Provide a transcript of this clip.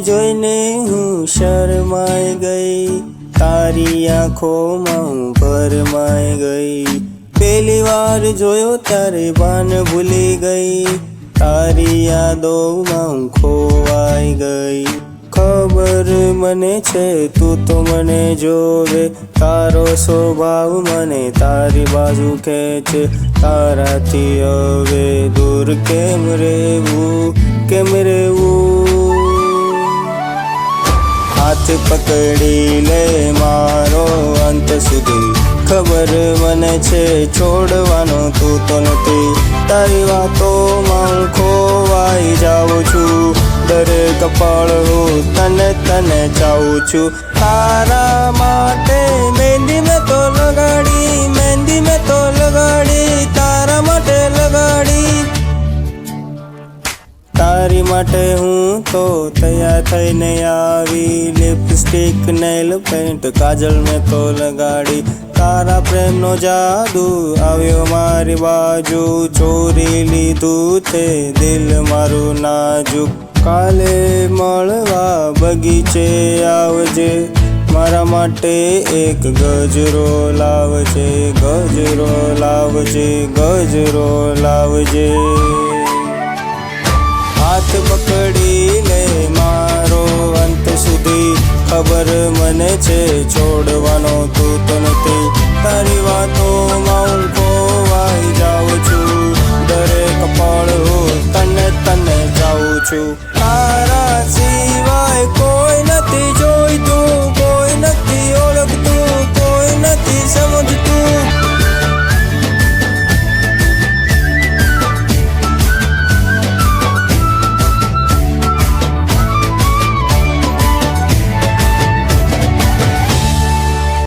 જોઈને હું શરમાઈ ગઈ, તારી આંખોમાં હું ભરમાઈ ગઈ। પહેલી વાર જોયો ત્યારે ભાન ભૂલી ગઈ, તારી યાદોમાં હું ખોવાઈ ગઈ। ખબર મને છે તું તો મને જોવે, તારો સ્વભાવ મને તારી બાજુ ખેંચે। તારાથી હવે દૂર કેમ રહેવું, કેમ રહેવું। હાથ પકડી લે મારો અંત સુધી, ખબર મને છે છોડવાનો તું તો નથી। તારી વાતોમાં હું ખોવાઈ જાઉં છું, દરેક પળ હું તને ચાહું છું। તારા માટે મહેંદી મેં તો લગાડી, મહેંદી મેં તો લગાડી, તારા માટે લગાડી। તારી માટે હું તો તૈયાર થઈને આવી, લિપસ્ટિક નેલ પેન્ટ કાજલ મેં તો લગાડી। તારા પ્રેમનો જાદુ આવ્યો મારી બાજુ, ચોરી લીધું તે દિલ મારું નાજુક। કાલે મળવા બગીચે આવજે, મારા માટે એક ગજરો લાવજે, ગજરો લાવજે, ગજરો લાવજે। હાથ પકડી લે મારો અંત સુધી, ખબર મને છે છોડવાનો તું તો નથી। તારી